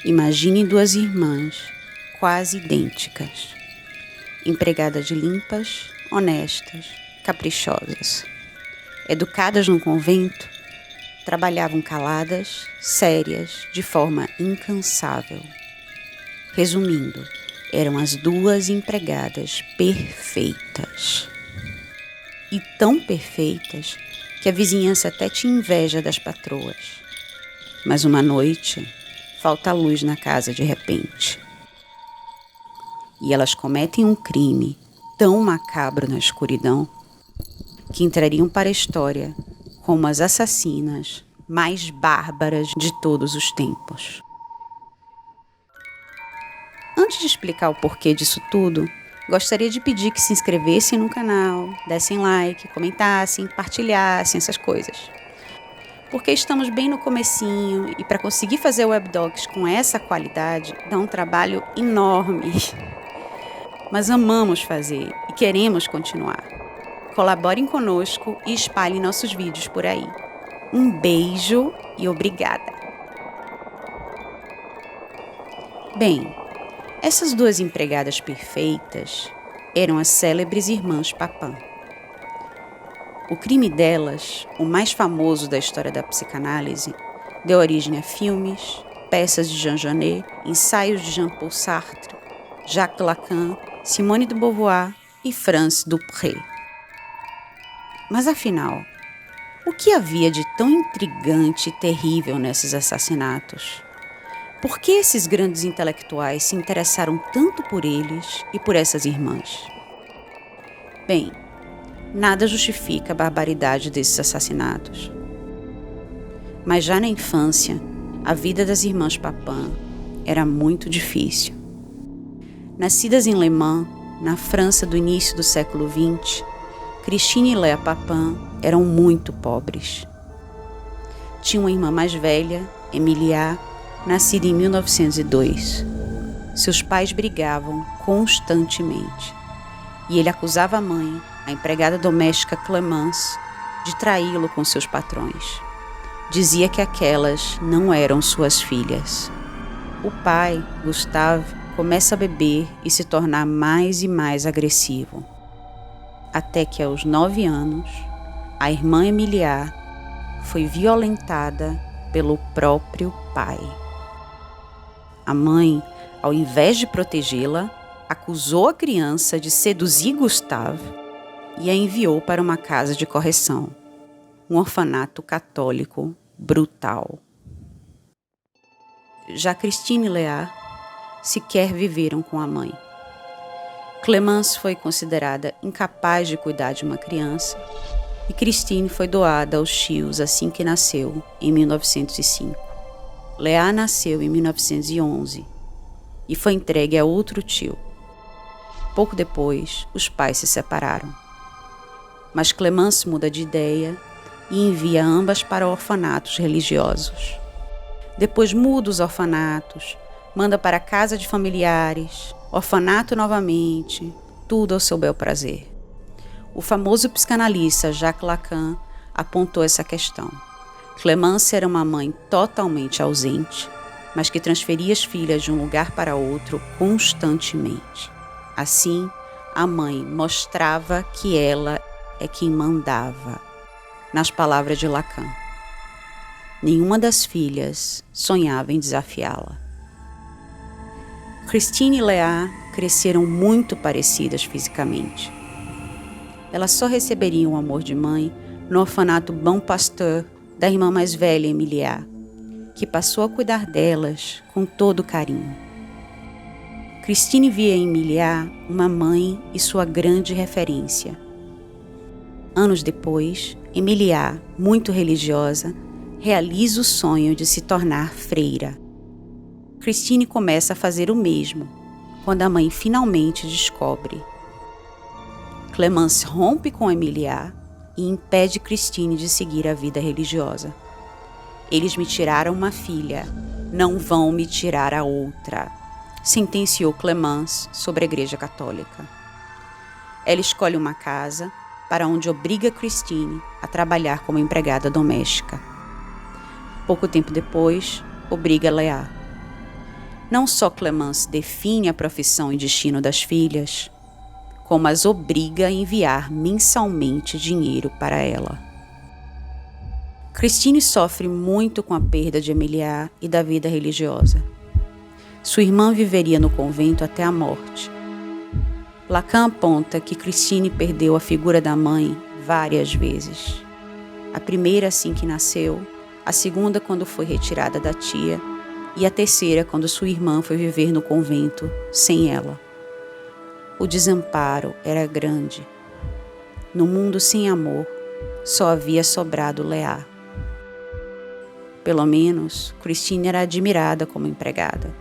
Imagine duas irmãs, quase idênticas, empregadas limpas, honestas, caprichosas. Educadas num convento, trabalhavam caladas, sérias, de forma incansável. Resumindo, eram as duas empregadas perfeitas. E tão perfeitas que a vizinhança até tinha inveja das patroas. Mas uma noite, falta a luz na casa de repente. E elas cometem um crime tão macabro na escuridão que entrariam para a história como as assassinas mais bárbaras de todos os tempos. Antes de explicar o porquê disso tudo, gostaria de pedir que se inscrevessem no canal, dessem like, comentassem, partilhassem essas coisas. Porque estamos bem no comecinho e para conseguir fazer webdocs com essa qualidade dá um trabalho enorme. Mas amamos fazer e queremos continuar. Colaborem conosco e espalhem nossos vídeos por aí. Um beijo e obrigada! Bem, essas duas empregadas perfeitas eram as célebres irmãs Papin. O crime delas, o mais famoso da história da psicanálise, deu origem a filmes, peças de Jean Genet, ensaios de Jean-Paul Sartre, Jacques Lacan, Simone de Beauvoir e Franz Dupré. Mas afinal, o que havia de tão intrigante e terrível nesses assassinatos? Por que esses grandes intelectuais se interessaram tanto por eles e por essas irmãs? Bem, nada justifica a barbaridade desses assassinatos. Mas já na infância, a vida das irmãs Papin era muito difícil. Nascidas em Le Mans, na França do início do século XX, Christine e Léa Papin eram muito pobres. Tinha uma irmã mais velha, Emilia, nascida em 1902. Seus pais brigavam constantemente e ele acusava a mãe, a empregada doméstica Clemence, de traí-lo com seus patrões. Dizia que aquelas não eram suas filhas. O pai, Gustave, começa a beber e se tornar mais e mais agressivo. Até que aos 9 anos, a irmã Emilia foi violentada pelo próprio pai. A mãe, ao invés de protegê-la, acusou a criança de seduzir Gustave e a enviou para uma casa de correção, um orfanato católico brutal. Já Christine e Léa sequer viveram com a mãe. Clemence foi considerada incapaz de cuidar de uma criança e Christine foi doada aos tios assim que nasceu, em 1905. Léa nasceu em 1911 e foi entregue a outro tio. Pouco depois, os pais se separaram. Mas Clemence muda de ideia e envia ambas para orfanatos religiosos. Depois muda os orfanatos, manda para a casa de familiares, orfanato novamente, tudo ao seu bel prazer. O famoso psicanalista Jacques Lacan apontou essa questão. Clemence era uma mãe totalmente ausente, mas que transferia as filhas de um lugar para outro constantemente. Assim, a mãe mostrava que ela é quem mandava. Nas palavras de Lacan, nenhuma das filhas sonhava em desafiá-la. Christine e Léa cresceram muito parecidas fisicamente. Elas só receberiam o amor de mãe no orfanato Bon Pasteur da irmã mais velha, Emilia, que passou a cuidar delas com todo carinho. Christine via em Emilia uma mãe e sua grande referência. Anos depois, Emilia, muito religiosa, realiza o sonho de se tornar freira. Christine começa a fazer o mesmo, quando a mãe finalmente descobre. Clemence rompe com Emilia e impede Christine de seguir a vida religiosa. Eles me tiraram uma filha, não vão me tirar a outra, sentenciou Clemence sobre a Igreja Católica. Ela escolhe uma casa para onde obriga Christine a trabalhar como empregada doméstica. Pouco tempo depois, obriga Léa. Não só Clemence define a profissão e destino das filhas, como as obriga a enviar mensalmente dinheiro para ela. Christine sofre muito com a perda de Emilia e da vida religiosa. Sua irmã viveria no convento até a morte. Lacan aponta que Christine perdeu a figura da mãe várias vezes. A primeira assim que nasceu, a segunda quando foi retirada da tia e a terceira quando sua irmã foi viver no convento sem ela. O desamparo era grande. No mundo sem amor, só havia sobrado Léa. Pelo menos, Christine era admirada como empregada.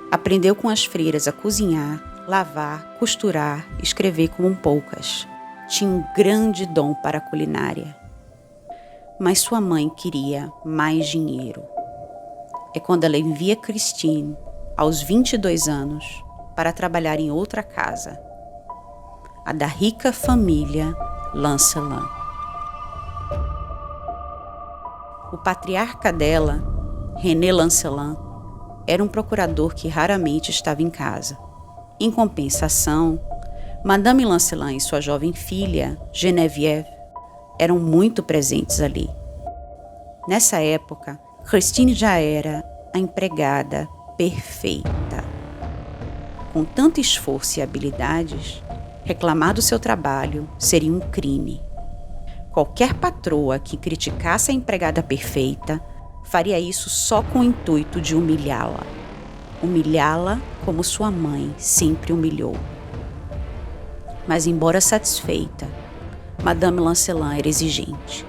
Aprendeu com as freiras a cozinhar, lavar, costurar, escrever como poucas. Tinha um grande dom para a culinária. Mas sua mãe queria mais dinheiro. É quando ela envia Christine, aos 22 anos, para trabalhar em outra casa, a da rica família Lancelin. O patriarca dela, René Lancelin, era um procurador que raramente estava em casa. Em compensação, Madame Lancelin e sua jovem filha, Geneviève, eram muito presentes ali. Nessa época, Christine já era a empregada perfeita. Com tanto esforço e habilidades, reclamar do seu trabalho seria um crime. Qualquer patroa que criticasse a empregada perfeita faria isso só com o intuito de humilhá-la. Humilhá-la como sua mãe sempre humilhou. Mas, embora satisfeita, Madame Lancelin era exigente.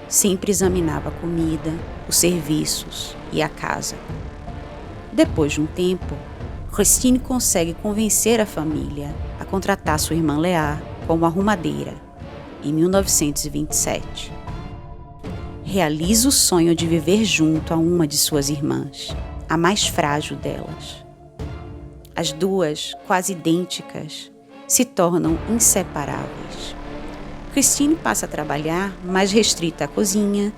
Sempre examinava a comida, os serviços e a casa. Depois de um tempo, Christine consegue convencer a família a contratar sua irmã Léa como arrumadeira, em 1927. Realiza o sonho de viver junto a uma de suas irmãs, a mais frágil delas. As duas, quase idênticas, se tornam inseparáveis. Christine passa a trabalhar mais restrita à cozinha,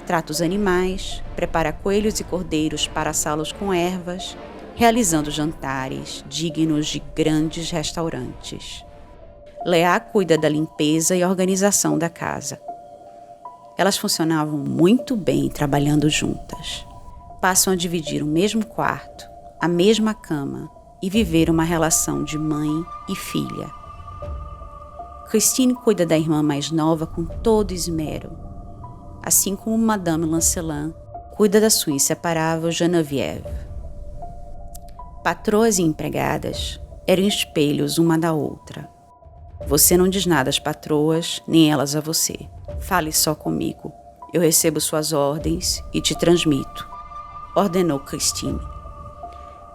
trata os animais, prepara coelhos e cordeiros para assá-los com ervas, realizando jantares dignos de grandes restaurantes. Léa cuida da limpeza e organização da casa. Elas funcionavam muito bem trabalhando juntas. Passam a dividir o mesmo quarto, a mesma cama e viver uma relação de mãe e filha. Christine cuida da irmã mais nova com todo esmero, assim como Madame Lancelin cuida da sua inseparável Geneviève. Patroas e empregadas eram espelhos uma da outra. Você não diz nada às patroas, nem elas a você. Fale só comigo. Eu recebo suas ordens e te transmito, ordenou Christine.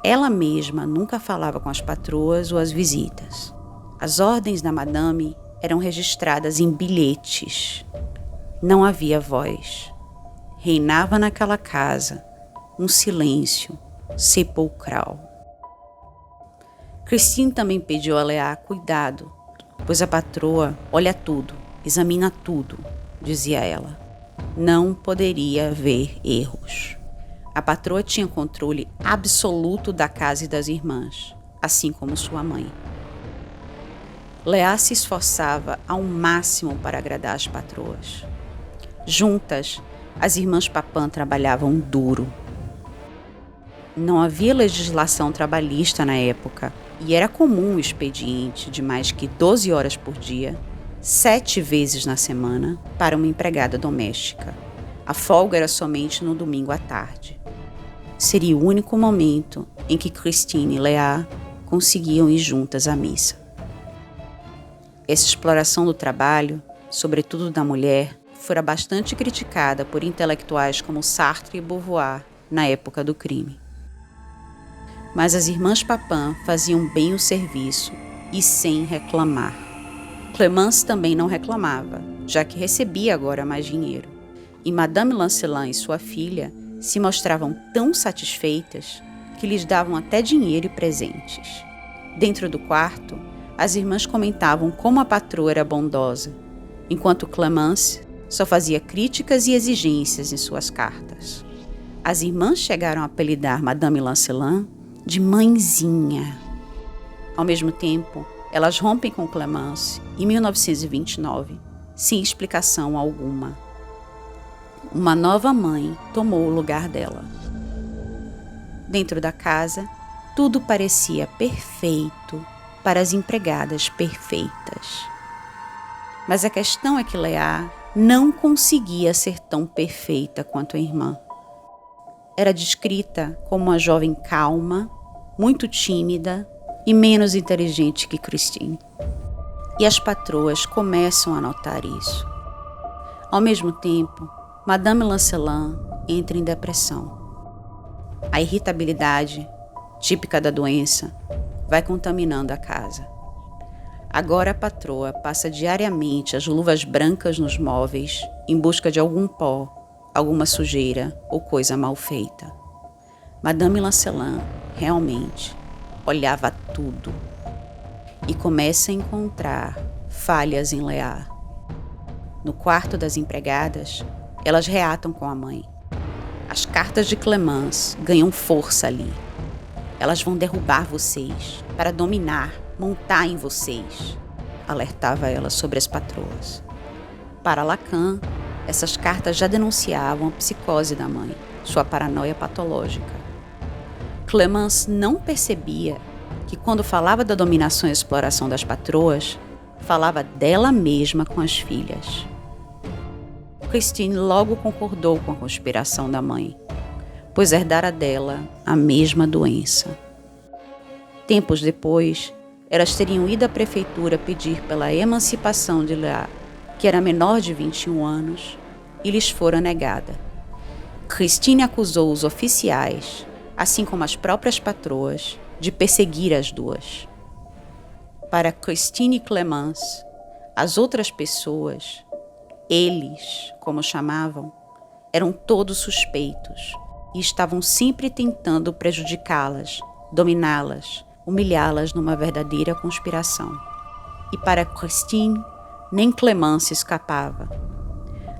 Ela mesma nunca falava com as patroas ou as visitas. As ordens da madame eram registradas em bilhetes. Não havia voz. Reinava naquela casa um silêncio sepulcral. Christine também pediu a Léa cuidado, pois a patroa olha tudo, examina tudo, dizia ela. Não poderia haver erros. A patroa tinha controle absoluto da casa e das irmãs, assim como sua mãe. Léa se esforçava ao máximo para agradar as patroas. Juntas, as irmãs Papin trabalhavam duro. Não havia legislação trabalhista na época e era comum o expediente de mais que 12 horas por dia, 7 vezes na semana, para uma empregada doméstica. A folga era somente no domingo à tarde. Seria o único momento em que Christine e Léa conseguiam ir juntas à missa. Essa exploração do trabalho, sobretudo da mulher, fora bastante criticada por intelectuais como Sartre e Beauvoir na época do crime. Mas as irmãs Papin faziam bem o serviço e sem reclamar. Clemence também não reclamava, já que recebia agora mais dinheiro. E Madame Lancelin e sua filha se mostravam tão satisfeitas que lhes davam até dinheiro e presentes. Dentro do quarto, as irmãs comentavam como a patroa era bondosa, enquanto Clemence só fazia críticas e exigências em suas cartas. As irmãs chegaram a apelidar Madame Lancelin de mãezinha. Ao mesmo tempo, elas rompem com Clemence em 1929, sem explicação alguma. Uma nova mãe tomou o lugar dela. Dentro da casa, tudo parecia perfeito para as empregadas perfeitas. Mas a questão é que Leah não conseguia ser tão perfeita quanto a irmã. Era descrita como uma jovem calma, muito tímida e menos inteligente que Christine. E as patroas começam a notar isso. Ao mesmo tempo, Madame Lancelin entra em depressão. A irritabilidade, típica da doença, vai contaminando a casa. Agora a patroa passa diariamente as luvas brancas nos móveis em busca de algum pó, alguma sujeira ou coisa mal feita. Madame Lancelin realmente olhava tudo e começa a encontrar falhas em Leah. No quarto das empregadas, elas reatam com a mãe. As cartas de Clemence ganham força ali. Elas vão derrubar vocês, para dominar, montar em vocês, alertava ela sobre as patroas. Para Lacan, essas cartas já denunciavam a psicose da mãe, sua paranoia patológica. Clemence não percebia que quando falava da dominação e exploração das patroas, falava dela mesma com as filhas. Christine logo concordou com a conspiração da mãe, pois herdara dela a mesma doença. Tempos depois, elas teriam ido à prefeitura pedir pela emancipação de Leah, que era menor de 21 anos, e lhes fora negada. Christine acusou os oficiais, assim como as próprias patroas, de perseguir as duas. Para Christine e Clemence, as outras pessoas, eles, como chamavam, eram todos suspeitos e estavam sempre tentando prejudicá-las, dominá-las, humilhá-las numa verdadeira conspiração. E para Christine, nem Clemence escapava.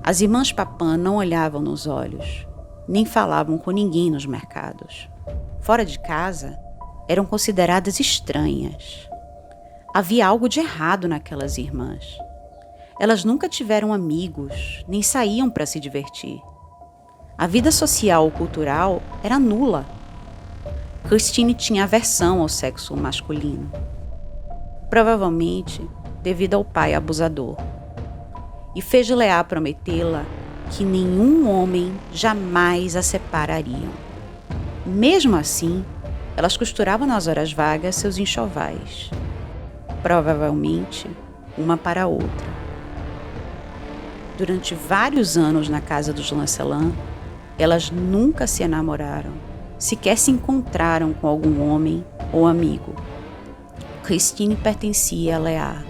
As irmãs Papin não olhavam nos olhos, nem falavam com ninguém nos mercados. Fora de casa, eram consideradas estranhas. Havia algo de errado naquelas irmãs. Elas nunca tiveram amigos, nem saíam para se divertir. A vida social ou cultural era nula. Christine tinha aversão ao sexo masculino, provavelmente devido ao pai abusador, e fez de Leah prometê-la que nenhum homem jamais a separariam. Mesmo assim, elas costuravam nas horas vagas seus enxovais, provavelmente uma para a outra. Durante vários anos na casa dos Lancelin, elas nunca se enamoraram, sequer se encontraram com algum homem ou amigo. Christine pertencia a Leah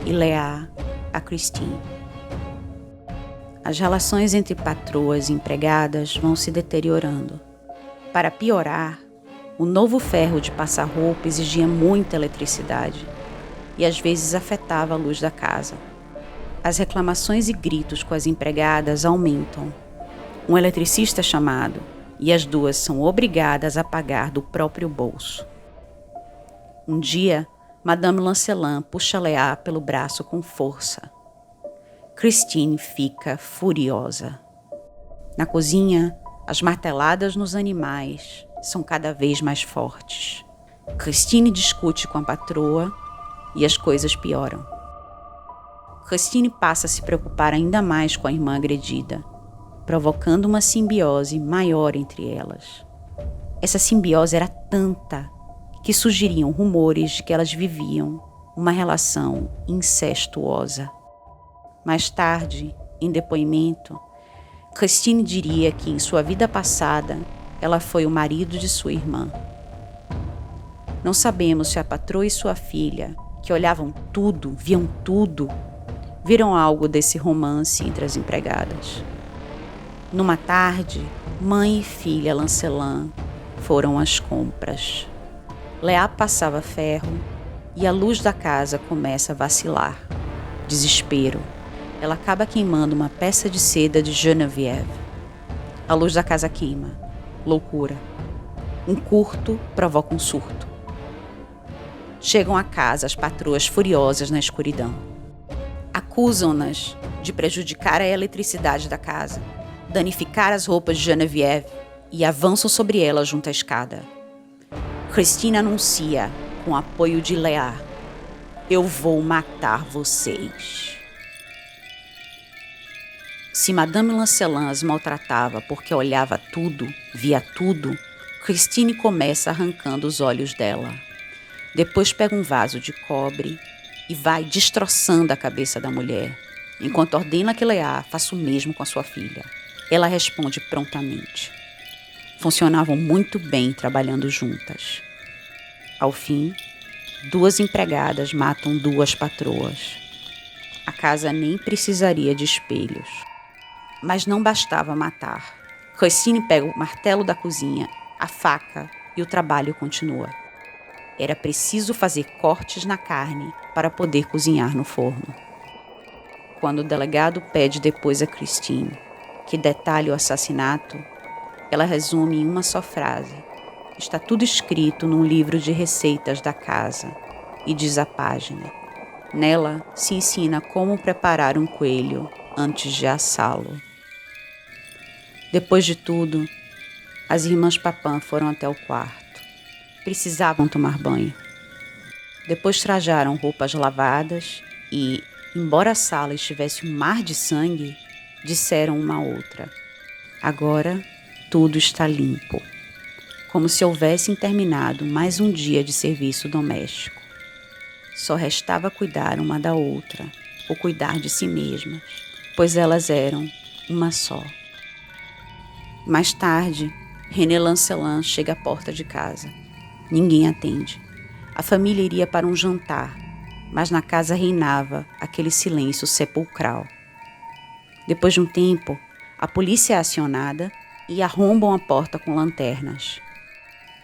e Leah a Christine. As relações entre patroas e empregadas vão se deteriorando. Para piorar, o novo ferro de passar roupa exigia muita eletricidade e às vezes afetava a luz da casa. As reclamações e gritos com as empregadas aumentam. Um eletricista é chamado e as duas são obrigadas a pagar do próprio bolso. Um dia, Madame Lancelin puxa Leah pelo braço com força. Christine fica furiosa. Na cozinha, as marteladas nos animais são cada vez mais fortes. Christine discute com a patroa e as coisas pioram. Christine passa a se preocupar ainda mais com a irmã agredida, provocando uma simbiose maior entre elas. Essa simbiose era tanta que surgiriam rumores de que elas viviam uma relação incestuosa. Mais tarde, em depoimento, Christine diria que em sua vida passada ela foi o marido de sua irmã. Não sabemos se a patroa e sua filha, que olhavam tudo, viam tudo, viram algo desse romance entre as empregadas. Numa tarde, mãe e filha Lancelin foram às compras. Leah passava ferro e a luz da casa começa a vacilar. Desespero. Ela acaba queimando uma peça de seda de Geneviève. A luz da casa queima. Loucura. Um curto provoca um surto. Chegam a casa as patroas furiosas na escuridão. Acusam-nas de prejudicar a eletricidade da casa, danificar as roupas de Geneviève e avançam sobre ela junto à escada. Christine anuncia, com apoio de Léa: "Eu vou matar vocês." Se Madame Lancelin as maltratava porque olhava tudo, via tudo, Christine começa arrancando os olhos dela. Depois pega um vaso de cobre e vai destroçando a cabeça da mulher, enquanto ordena que Léa faça o mesmo com a sua filha. Ela responde prontamente. Funcionavam muito bem trabalhando juntas. Ao fim, 2 empregadas matam 2 patroas. A casa nem precisaria de espelhos. Mas não bastava matar. Christine pega o martelo da cozinha, a faca e o trabalho continua. Era preciso fazer cortes na carne para poder cozinhar no forno. Quando o delegado pede depois a Christine que detalhe o assassinato, ela resume em uma só frase: "Está tudo escrito num livro de receitas da casa", e diz a página. Nela se ensina como preparar um coelho antes de assá-lo. Depois de tudo, as irmãs Papin foram até o quarto. Precisavam tomar banho. Depois trajaram roupas lavadas e, embora a sala estivesse um mar de sangue, disseram uma à outra: "Agora tudo está limpo." Como se houvessem terminado mais um dia de serviço doméstico. Só restava cuidar uma da outra, ou cuidar de si mesmas, pois elas eram uma só. Mais tarde, René Lancelin chega à porta de casa. Ninguém atende. A família iria para um jantar, mas na casa reinava aquele silêncio sepulcral. Depois de um tempo, a polícia é acionada e arrombam a porta com lanternas.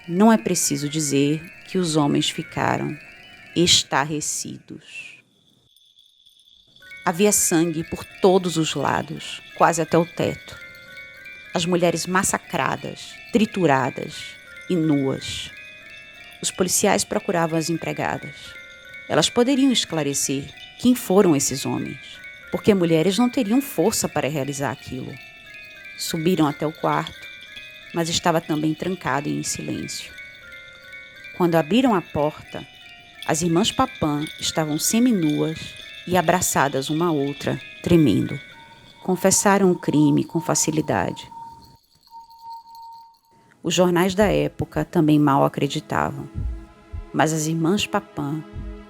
Não é preciso dizer que os homens ficaram estarrecidos. Havia sangue por todos os lados, quase até o teto. As mulheres massacradas, trituradas e nuas. Os policiais procuravam as empregadas. Elas poderiam esclarecer quem foram esses homens, porque mulheres não teriam força para realizar aquilo. Subiram até o quarto, mas estava também trancado e em silêncio. Quando abriram a porta, as irmãs Papin estavam seminuas e abraçadas uma à outra, tremendo. Confessaram o crime com facilidade. Os jornais da época também mal acreditavam, mas as irmãs Papin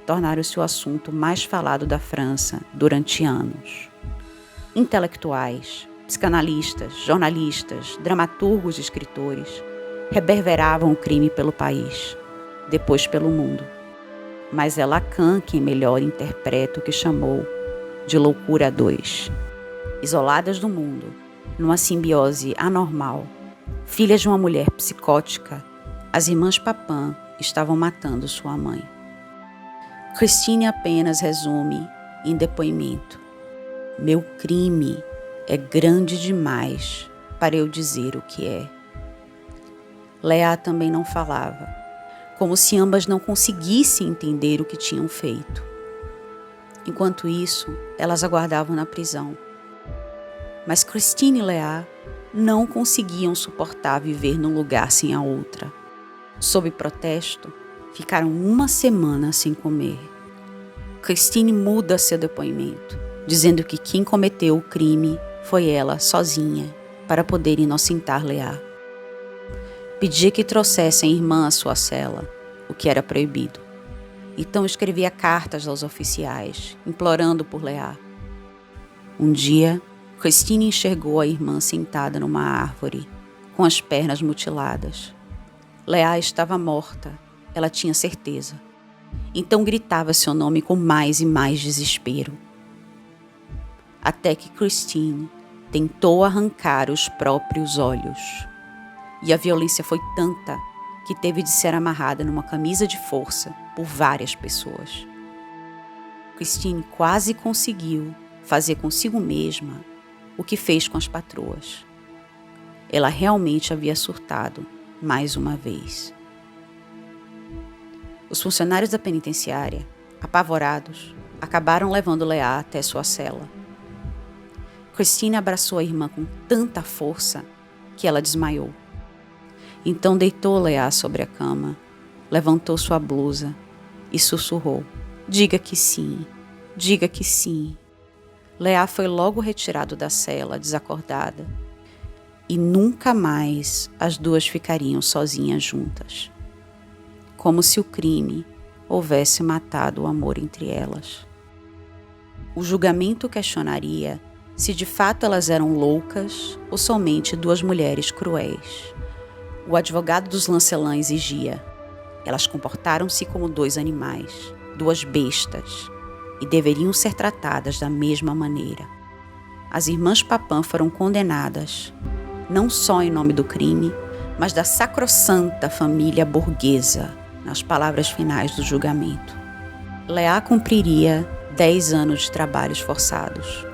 tornaram-se o assunto mais falado da França durante anos. Intelectuais, psicanalistas, jornalistas, dramaturgos e escritores reverberavam o crime pelo país, depois pelo mundo. Mas é Lacan quem melhor interpreta o que chamou de loucura a dois. Isoladas do mundo, numa simbiose anormal, filhas de uma mulher psicótica, as irmãs Papin estavam matando sua mãe. Christine apenas resume em depoimento: "Meu crime é grande demais para eu dizer o que é." Léa também não falava, como se ambas não conseguissem entender o que tinham feito. Enquanto isso, elas aguardavam na prisão. Mas Christine e Léa não conseguiam suportar viver num lugar sem a outra. Sob protesto, ficaram uma semana sem comer. Christine muda seu depoimento, dizendo que quem cometeu o crime foi ela sozinha, para poder inocentar Léa. Pedia que trouxessem a irmã à sua cela, o que era proibido. Então escrevia cartas aos oficiais, implorando por Léa. Um dia, Christine enxergou a irmã sentada numa árvore, com as pernas mutiladas. Léa estava morta, ela tinha certeza. Então gritava seu nome com mais e mais desespero. Até que Christine tentou arrancar os próprios olhos. E a violência foi tanta que teve de ser amarrada numa camisa de força por várias pessoas. Christine quase conseguiu fazer consigo mesma o que fez com as patroas. Ela realmente havia surtado, mais uma vez. Os funcionários da penitenciária, apavorados, acabaram levando Leah até sua cela. Christine abraçou a irmã com tanta força que ela desmaiou. Então deitou Leah sobre a cama, levantou sua blusa e sussurrou: "Diga que sim, diga que sim." Leah foi logo retirado da cela, desacordada, e nunca mais as duas ficariam sozinhas juntas. Como se o crime houvesse matado o amor entre elas. O julgamento questionaria se de fato elas eram loucas ou somente duas mulheres cruéis. O advogado dos Lancelin exigia: elas comportaram-se como dois animais, duas bestas, e deveriam ser tratadas da mesma maneira. As irmãs Papin foram condenadas, não só em nome do crime, mas da sacrossanta família burguesa, nas palavras finais do julgamento. Leah cumpriria 10 anos de trabalhos forçados.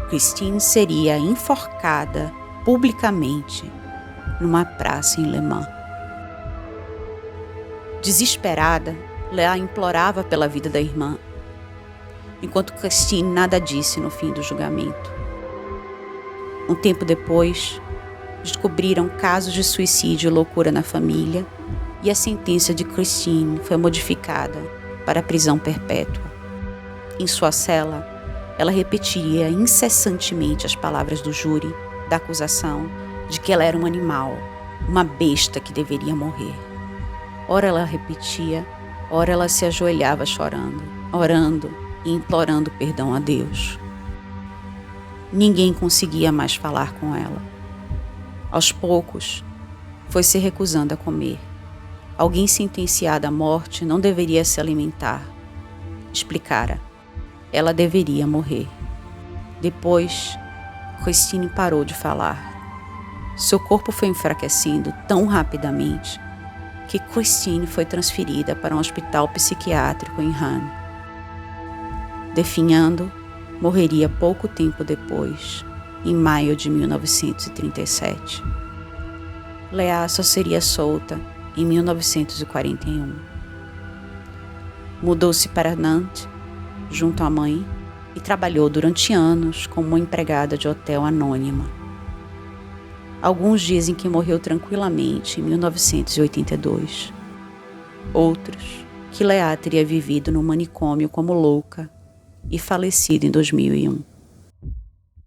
Christine seria enforcada publicamente numa praça em Le Mans. Desesperada, Leah implorava pela vida da irmã, enquanto Christine nada disse no fim do julgamento. Um tempo depois, descobriram casos de suicídio e loucura na família e a sentença de Christine foi modificada para prisão perpétua. Em sua cela, ela repetia incessantemente as palavras do júri, da acusação, de que ela era um animal, uma besta que deveria morrer. Ora ela repetia, ora ela se ajoelhava chorando, orando e implorando perdão a Deus. Ninguém conseguia mais falar com ela. Aos poucos, foi se recusando a comer. Alguém sentenciado à morte não deveria se alimentar. Explicara. Ela deveria morrer. Depois, Christine parou de falar. Seu corpo foi enfraquecendo tão rapidamente que Christine foi transferida para um hospital psiquiátrico em Rennes. Definhando, morreria pouco tempo depois, em maio de 1937. Leah só seria solta em 1941. Mudou-se para Nantes, junto à mãe, e trabalhou durante anos como uma empregada de hotel anônima. Alguns dizem que morreu tranquilamente em 1982. Outros, que Leah teria vivido no manicômio como louca e falecido em 2001.